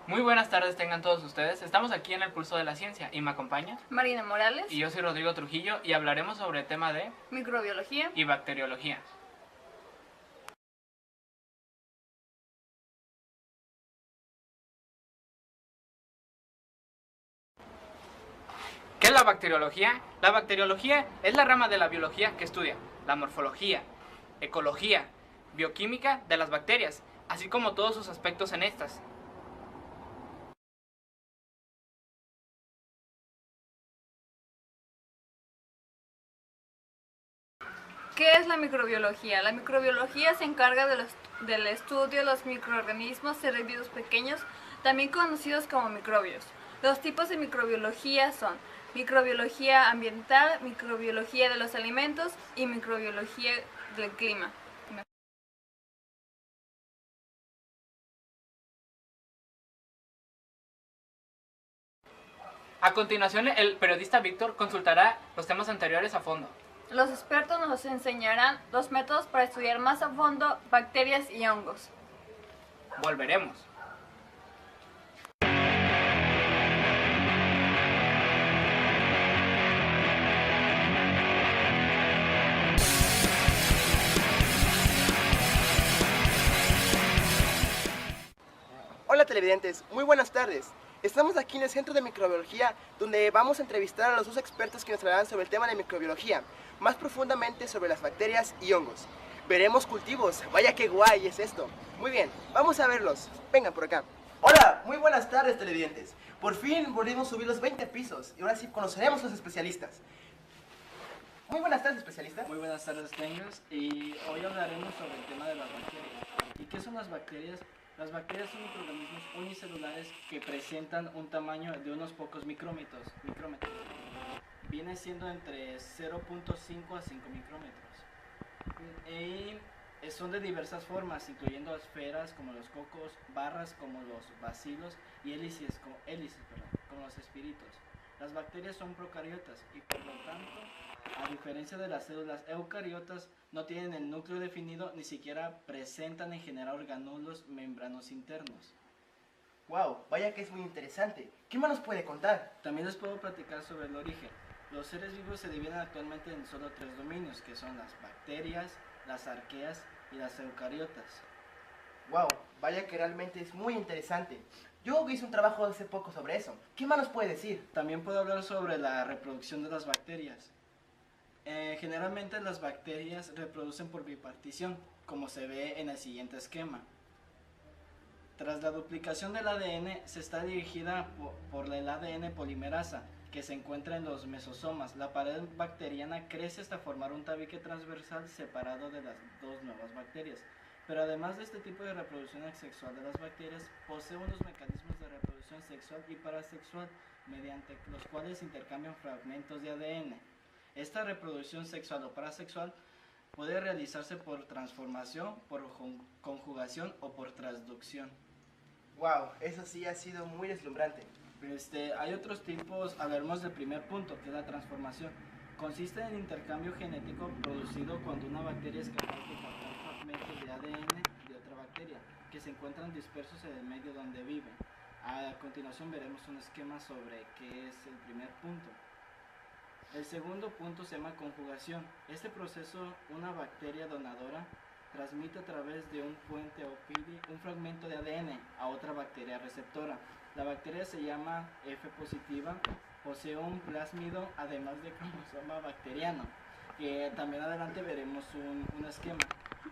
Muy buenas tardes tengan todos ustedes. Estamos aquí en el Pulso de la Ciencia y me acompaña Marina Morales y yo soy Rodrigo Trujillo y hablaremos sobre el tema de microbiología y bacteriología. ¿Qué es la bacteriología? La bacteriología es la rama de la biología que estudia la morfología, ecología, bioquímica de las bacterias, así como todos sus aspectos en estas. ¿Qué es la microbiología? La microbiología se encarga del estudio de los microorganismos seres vivos pequeños, también conocidos como microbios. Los tipos de microbiología son microbiología ambiental, microbiología de los alimentos y microbiología del clima. A continuación, el periodista Víctor consultará los temas anteriores a fondo. Los expertos nos enseñarán los métodos para estudiar más a fondo bacterias y hongos. Volveremos. Hola televidentes, muy buenas tardes. Estamos aquí en el Centro de Microbiología, donde vamos a entrevistar a los dos expertos que nos hablarán sobre el tema de microbiología, más profundamente sobre las bacterias y hongos. Veremos cultivos, vaya que guay es esto. Muy bien, vamos a verlos. Vengan por acá. Hola, muy buenas tardes televidentes. Por fin volvimos a subir los 20 pisos y ahora sí conoceremos a los especialistas. Muy buenas tardes, especialista. Muy buenas tardes, Tengas, y hoy hablaremos sobre el tema de las bacterias. ¿Y qué son las bacterias? Las bacterias son microorganismos unicelulares que presentan un tamaño de unos pocos micrómetros. Viene siendo entre 0.5 a 5 micrómetros. Y son de diversas formas, incluyendo esferas como los cocos, barras como los bacilos y hélices como los espíritus. Las bacterias son procariotas y por lo tanto, a diferencia de las células eucariotas, no tienen el núcleo definido, ni siquiera presentan en general orgánulos membranos internos. Wow, vaya que es muy interesante. ¿Qué más nos puede contar? También les puedo platicar sobre el origen. Los seres vivos se dividen actualmente en solo 3 dominios, que son las bacterias, las arqueas y las eucariotas. Wow, vaya que realmente es muy interesante. Yo hice un trabajo hace poco sobre eso. ¿Qué más nos puede decir? También puedo hablar sobre la reproducción de las bacterias. Generalmente las bacterias reproducen por bipartición, como se ve en el siguiente esquema. Tras la duplicación del ADN, se está dirigida por el ADN polimerasa, que se encuentra en los mesosomas. La pared bacteriana crece hasta formar un tabique transversal separado de las dos nuevas bacterias. Pero además de este tipo de reproducción asexual de las bacterias, posee unos mecanismos de reproducción sexual y parasexual, mediante los cuales intercambian fragmentos de ADN. Esta reproducción sexual o parasexual puede realizarse por transformación, por conjugación o por transducción. Wow, eso sí ha sido muy deslumbrante. Hay otros tipos, hablaremos del primer punto, que es la transformación. Consiste en el intercambio genético producido cuando una bacteria es capaz de captar fragmentos de ADN de otra bacteria, que se encuentran dispersos en el medio donde viven. A continuación veremos un esquema sobre qué es el primer punto. El segundo punto se llama conjugación. Este proceso, una bacteria donadora transmite a través de un puente o pili un fragmento de ADN a otra bacteria receptora. La bacteria se llama F positiva, posee un plásmido además de cromosoma bacteriano. También adelante veremos un esquema.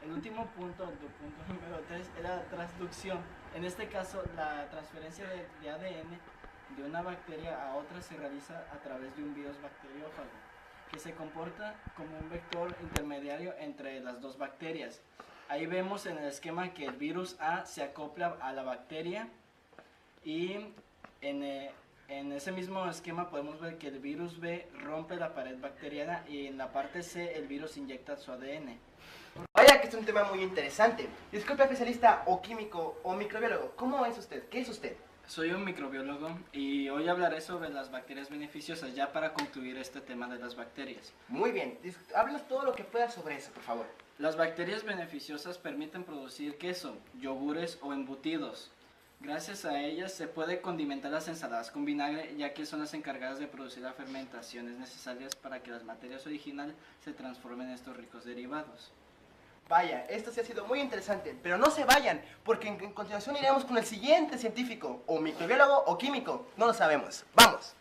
El último punto, el punto número 3, es la transducción. En este caso, la transferencia de ADN de una bacteria a otra se realiza a través de un virus bacteriófago, que se comporta como un vector intermediario entre las dos bacterias. Ahí vemos en el esquema que el virus A se acopla a la bacteria y en ese mismo esquema podemos ver que el virus B rompe la pared bacteriana y en la parte C el virus inyecta su ADN. Vaya que es un tema muy interesante. Disculpe, especialista o químico o microbiólogo, ¿cómo es usted? ¿Qué es usted? Soy un microbiólogo y hoy hablaré sobre las bacterias beneficiosas ya para concluir este tema de las bacterias. Muy bien, háblanos todo lo que pueda sobre eso, por favor. Las bacterias beneficiosas permiten producir queso, yogures o embutidos. Gracias a ellas se puede condimentar las ensaladas con vinagre, ya que son las encargadas de producir las fermentaciones necesarias para que las materias originales se transformen en estos ricos derivados. Vaya, esto sí ha sido muy interesante, pero no se vayan, porque en continuación iremos con el siguiente científico, o microbiólogo o químico, no lo sabemos. ¡Vamos!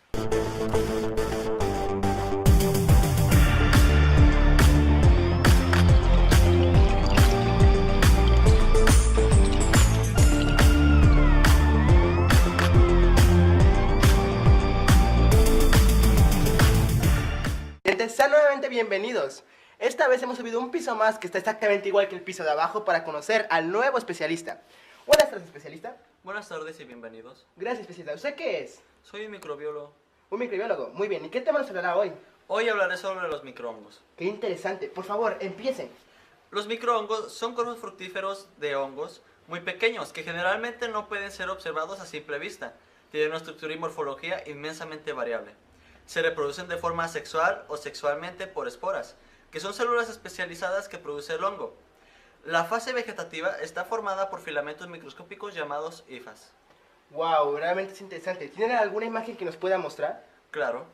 Sean nuevamente bienvenidos. Esta vez hemos subido un piso más que está exactamente igual que el piso de abajo para conocer al nuevo especialista. Buenas tardes, especialista. Buenas tardes y bienvenidos. Gracias, especialista. ¿Usted qué es? Soy un microbiólogo. Un microbiólogo. Muy bien. ¿Y qué tema nos hablará hoy? Hoy hablaré sobre los microhongos. Qué interesante. Por favor, empiecen. Los microhongos son cuerpos fructíferos de hongos muy pequeños que generalmente no pueden ser observados a simple vista. Tienen una estructura y morfología inmensamente variable. Se reproducen de forma sexual o sexualmente por esporas, que son células especializadas que produce el hongo. La fase vegetativa está formada por filamentos microscópicos llamados hifas. Wow, realmente es interesante. ¿Tienen alguna imagen que nos pueda mostrar? Claro.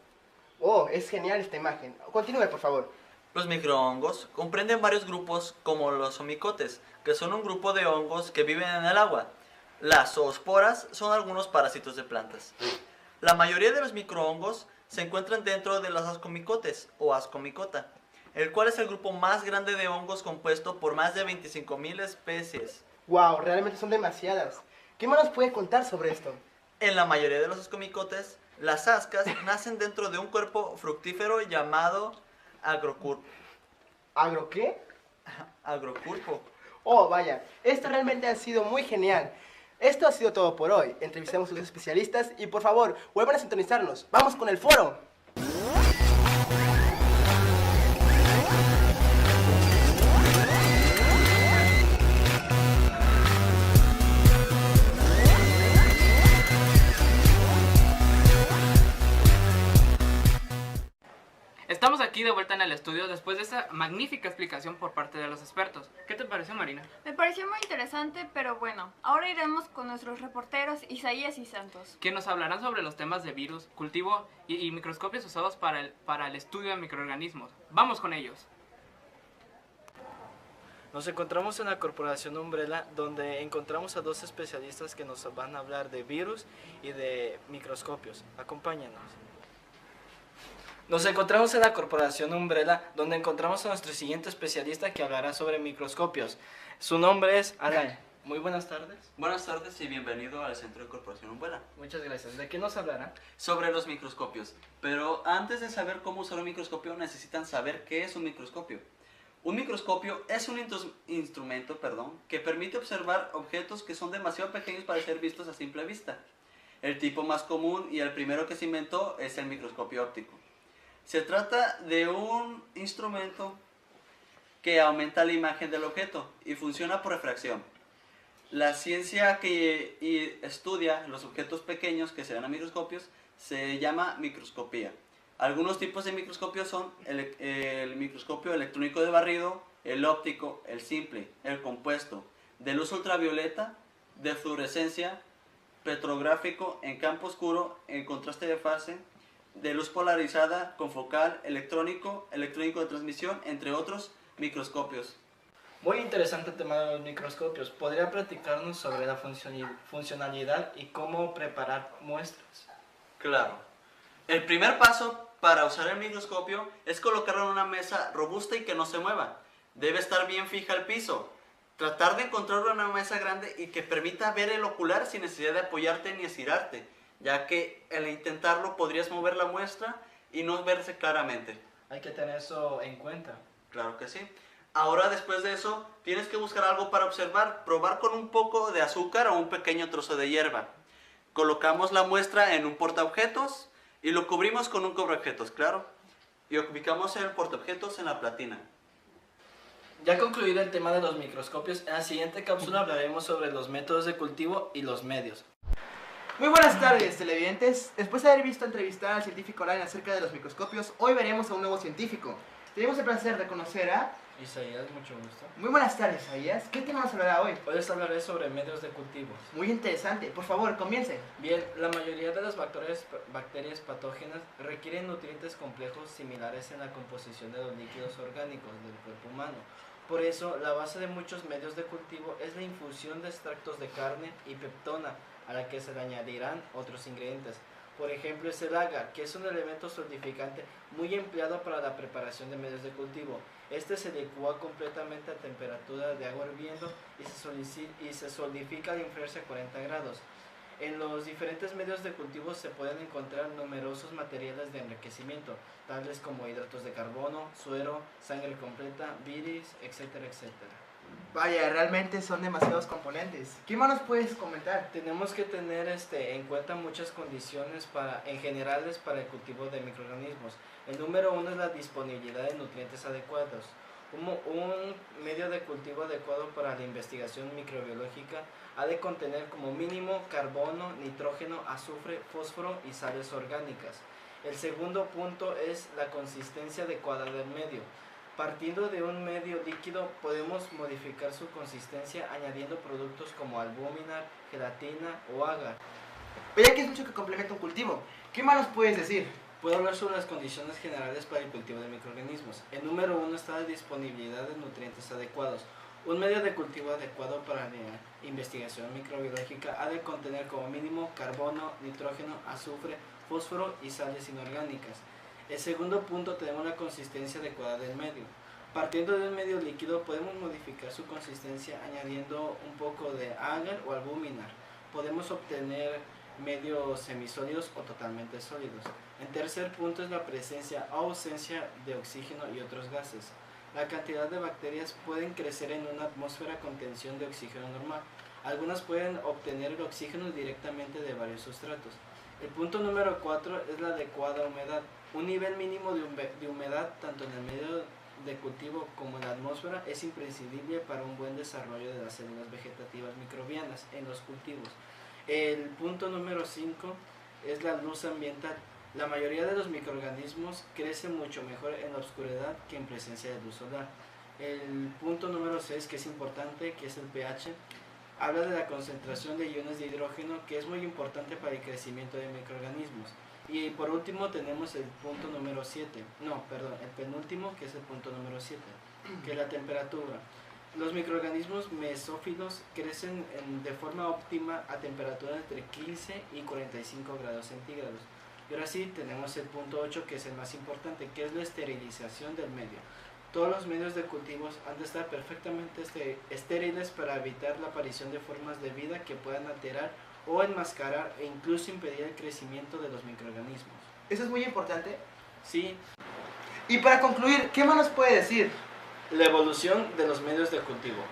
Oh, es genial esta imagen. Continúe, por favor. Los microhongos comprenden varios grupos como los omicotes, que son un grupo de hongos que viven en el agua. Las zoosporas son algunos parásitos de plantas. La mayoría de los microhongos se encuentran dentro de los ascomicotes o ascomicota, el cual es el grupo más grande de hongos compuesto por más de 25.000 especies. Wow, realmente son demasiadas. ¿Qué más nos puede contar sobre esto? En la mayoría de los ascomicotes, las ascas nacen dentro de un cuerpo fructífero llamado agrocurpo. ¿Agro qué? Agrocurpo. Oh, vaya, esto realmente ha sido muy genial. Esto ha sido todo por hoy. Entrevistamos a los especialistas y por favor, vuelvan a sintonizarnos. ¡Vamos con el foro! Estamos aquí de vuelta en el estudio después de esa magnífica explicación por parte de los expertos. ¿Qué te pareció, Marina? Me pareció muy interesante, pero bueno, ahora iremos con nuestros reporteros Isaías y Santos, Que nos hablarán sobre los temas de virus, cultivo y microscopios usados para el estudio de microorganismos. ¡Vamos con ellos! Nos encontramos en la Corporación Umbrella, donde encontramos a dos especialistas que nos van a hablar de virus y de microscopios. Acompáñanos. Nos encontramos en la Corporación Umbrella, donde encontramos a nuestro siguiente especialista que hablará sobre microscopios. Su nombre es Alan. Muy buenas tardes. Buenas tardes y bienvenido al Centro de Corporación Umbrella. Muchas gracias. ¿De qué nos hablará? Sobre los microscopios. Pero antes de saber cómo usar un microscopio, necesitan saber qué es un microscopio. Un microscopio es un instrumento que permite observar objetos que son demasiado pequeños para ser vistos a simple vista. El tipo más común y el primero que se inventó es el microscopio óptico. Se trata de un instrumento que aumenta la imagen del objeto y funciona por refracción. La ciencia que estudia los objetos pequeños que se ven a microscopios se llama microscopía. Algunos tipos de microscopios son el microscopio electrónico de barrido, el óptico, el simple, el compuesto, de luz ultravioleta, de fluorescencia, petrográfico, en campo oscuro, en contraste de fase, de luz polarizada, confocal, electrónico, electrónico de transmisión, entre otros microscopios. Muy interesante el tema de los microscopios. ¿Podría platicarnos sobre la funcionalidad y cómo preparar muestras? Claro. El primer paso para usar el microscopio es colocarlo en una mesa robusta y que no se mueva. Debe estar bien fija al piso. Tratar de encontrar una mesa grande y que permita ver el ocular sin necesidad de apoyarte ni estirarte, ya que al intentarlo podrías mover la muestra y no verse claramente. Hay que tener eso en cuenta. Claro que sí. Ahora, después de eso, tienes que buscar algo para observar. Probar con un poco de azúcar o un pequeño trozo de hierba. Colocamos la muestra en un portaobjetos y lo cubrimos con un cubreobjetos, claro. Y ubicamos el portaobjetos en la platina. Ya concluido el tema de los microscopios, en la siguiente cápsula hablaremos sobre los métodos de cultivo y los medios. Muy buenas tardes, televidentes. Después de haber visto entrevistar al científico online acerca de los microscopios, hoy veremos a un nuevo científico. Tenemos el placer de conocer a... Isaías, mucho gusto. Muy buenas tardes, Isaías. ¿Qué tema nos hablará hoy? Hoy les hablaré sobre medios de cultivo. Muy interesante. Por favor, comience. Bien, la mayoría de las bacterias patógenas requieren nutrientes complejos similares en la composición de los líquidos orgánicos del cuerpo humano. Por eso, la base de muchos medios de cultivo es la infusión de extractos de carne y peptona, a la que se le añadirán otros ingredientes. Por ejemplo, es el agar, que es un elemento solidificante muy empleado para la preparación de medios de cultivo. Este se licúa completamente a temperatura de agua hirviendo y se solidifica al enfriarse a 40 grados. En los diferentes medios de cultivo se pueden encontrar numerosos materiales de enriquecimiento, tales como hidratos de carbono, suero, sangre completa, bilis, etcétera, etcétera. Vaya, realmente son demasiados componentes. ¿Qué más nos puedes comentar? Tenemos que tener en cuenta muchas condiciones en generales para el cultivo de microorganismos. El número 1 es la disponibilidad de nutrientes adecuados. Un medio de cultivo adecuado para la investigación microbiológica ha de contener como mínimo carbono, nitrógeno, azufre, fósforo y sales orgánicas. El segundo punto es la consistencia adecuada del medio. Partiendo de un medio líquido podemos modificar su consistencia añadiendo productos como albúmina, gelatina o agar. Vaya que es mucho que complementa un cultivo. ¿Qué más nos puedes decir? Puedo hablar sobre las condiciones generales para el cultivo de microorganismos. El número 1 está la disponibilidad de nutrientes adecuados. Un medio de cultivo adecuado para la investigación microbiológica ha de contener como mínimo carbono, nitrógeno, azufre, fósforo y sales inorgánicas. El segundo punto tenemos la consistencia adecuada del medio. Partiendo de un medio líquido podemos modificar su consistencia añadiendo un poco de agar o albúminar. Podemos obtener medios semisólidos o totalmente sólidos. El tercer punto es la presencia o ausencia de oxígeno y otros gases. La cantidad de bacterias pueden crecer en una atmósfera con tensión de oxígeno normal. Algunas pueden obtener el oxígeno directamente de varios sustratos. El punto número 4 es la adecuada humedad. Un nivel mínimo de humedad tanto en el medio de cultivo como en la atmósfera es imprescindible para un buen desarrollo de las células vegetativas microbianas en los cultivos. El punto número 5 es la luz ambiental. La mayoría de los microorganismos crecen mucho mejor en la oscuridad que en presencia de luz solar. El punto número 6, que es importante, que es el pH, habla de la concentración de iones de hidrógeno, que es muy importante para el crecimiento de microorganismos. Y por último tenemos el punto número 7, el penúltimo, que es el punto número 7, que es la temperatura. Los microorganismos mesófilos crecen de forma óptima a temperaturas entre 15 y 45 grados centígrados. Y ahora sí tenemos el punto 8, que es el más importante, que es la esterilización del medio. Todos los medios de cultivos han de estar perfectamente estériles para evitar la aparición de formas de vida que puedan alterar o enmascarar e incluso impedir el crecimiento de los microorganismos. Eso es muy importante. Sí. Y para concluir, ¿qué más nos puede decir? La evolución de los medios de cultivo.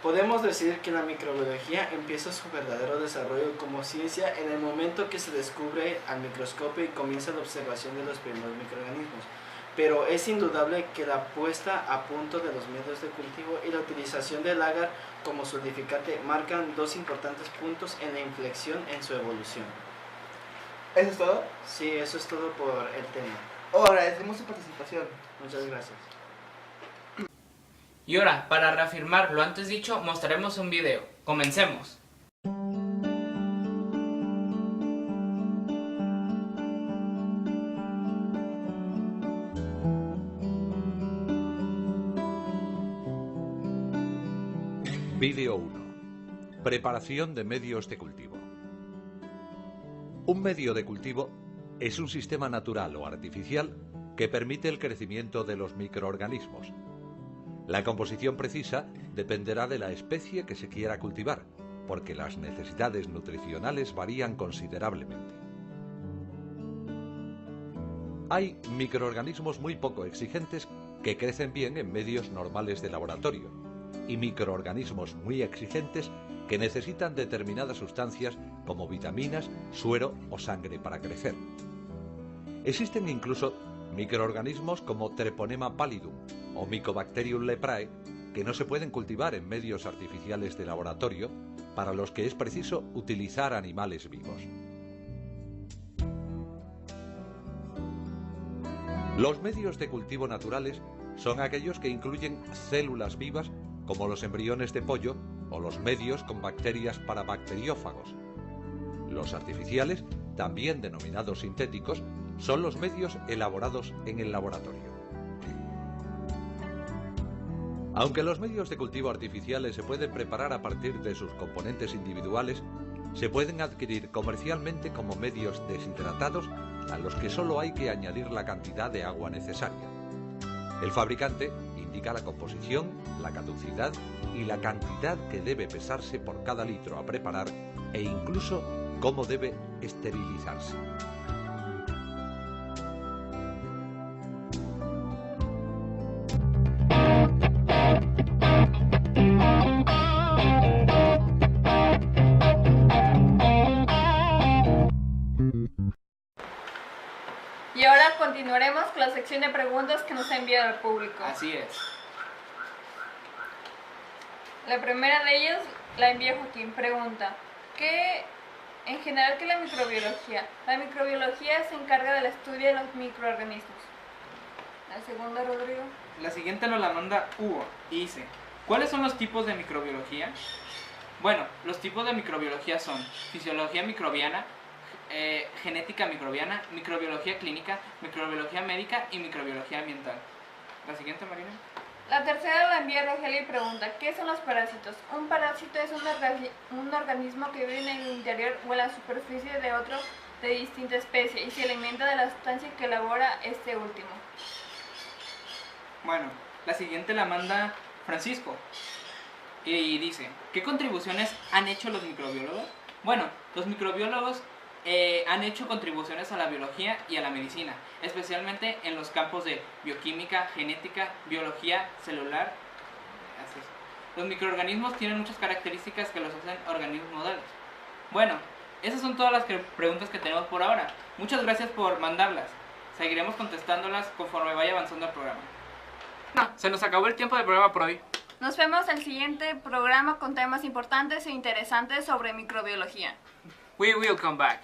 Podemos decir que la microbiología empieza su verdadero desarrollo como ciencia en el momento que se descubre al microscopio y comienza la observación de los primeros microorganismos. Pero es indudable que la puesta a punto de los medios de cultivo y la utilización del agar como solidificante marcan dos importantes puntos en la inflexión en su evolución. ¿Eso es todo? Sí, eso es todo por el tema. Agradecemos su participación. Muchas gracias. Y ahora, para reafirmar lo antes dicho, mostraremos un video. Comencemos. Vídeo 1. Preparación de medios de cultivo. Un medio de cultivo es un sistema natural o artificial que permite el crecimiento de los microorganismos. La composición precisa dependerá de la especie que se quiera cultivar, porque las necesidades nutricionales varían considerablemente. Hay microorganismos muy poco exigentes que crecen bien en medios normales de laboratorio y microorganismos muy exigentes que necesitan determinadas sustancias como vitaminas, suero o sangre para crecer. Existen incluso microorganismos como Treponema pallidum o Mycobacterium leprae que no se pueden cultivar en medios artificiales de laboratorio, para los que es preciso utilizar animales vivos. Los medios de cultivo naturales son aquellos que incluyen células vivas como los embriones de pollo o los medios con bacterias para bacteriófagos. Los artificiales, también denominados sintéticos, son los medios elaborados en el laboratorio. Aunque los medios de cultivo artificiales se pueden preparar a partir de sus componentes individuales, se pueden adquirir comercialmente como medios deshidratados a los que solo hay que añadir la cantidad de agua necesaria. El fabricante indica la composición, la caducidad y la cantidad que debe pesarse por cada litro a preparar e incluso cómo debe esterilizarse. Y ahora continuaremos con la sección de preguntas que nos ha enviado el público. Así es. La primera de ellas la envía Joaquín. Pregunta: ¿qué en general qué es la microbiología? La microbiología se encarga del estudio de los microorganismos. La segunda, Rodrigo. La siguiente nos la manda Hugo y dice: ¿cuáles son los tipos de microbiología? Bueno, los tipos de microbiología son fisiología microbiana, genética microbiana, microbiología clínica, microbiología médica y microbiología ambiental. La siguiente, Marina. La tercera la envía Rogelio y pregunta: ¿qué son los parásitos? Un parásito es un organismo que vive en el interior o en la superficie de otro de distinta especie y se alimenta de la sustancia que elabora este último. Bueno, la siguiente la manda Francisco y dice: ¿qué contribuciones han hecho los microbiólogos? Bueno, los microbiólogos han hecho contribuciones a la biología y a la medicina, especialmente en los campos de bioquímica, genética, biología celular. Así es. Los microorganismos tienen muchas características que los hacen organismos modernos. Bueno, esas son todas las preguntas que tenemos por ahora. Muchas gracias por mandarlas. Seguiremos contestándolas conforme vaya avanzando el programa. No, se nos acabó el tiempo del programa por hoy. Nos vemos en el siguiente programa con temas importantes e interesantes sobre microbiología. We will come back.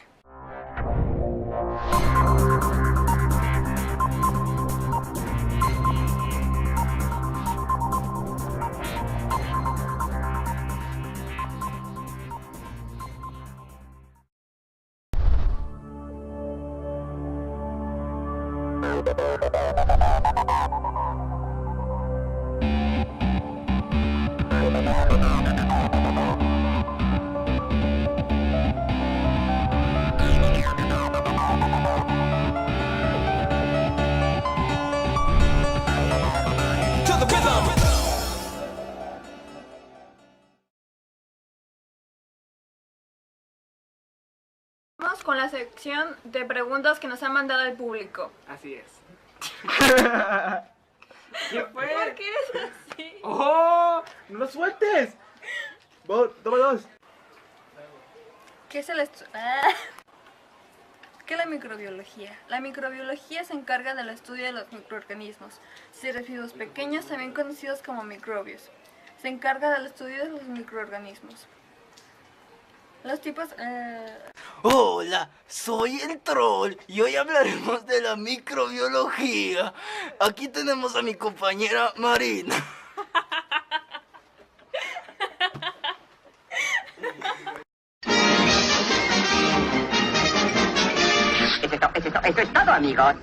Vamos con la sección de preguntas que nos ha mandado el público. Así es. ¿Qué fue? ¿Por qué eres así? ¡Oh! ¡No lo sueltes! Toma dos. ¿Qué es ¿Qué es la microbiología? La microbiología se encarga del estudio de los microorganismos, seres vivos pequeños, también conocidos como microbios. Se encarga del estudio de los microorganismos. Los tipos... Hola, soy el troll y hoy hablaremos de la microbiología. Aquí tenemos a mi compañera Marina. Eso es todo, amigos.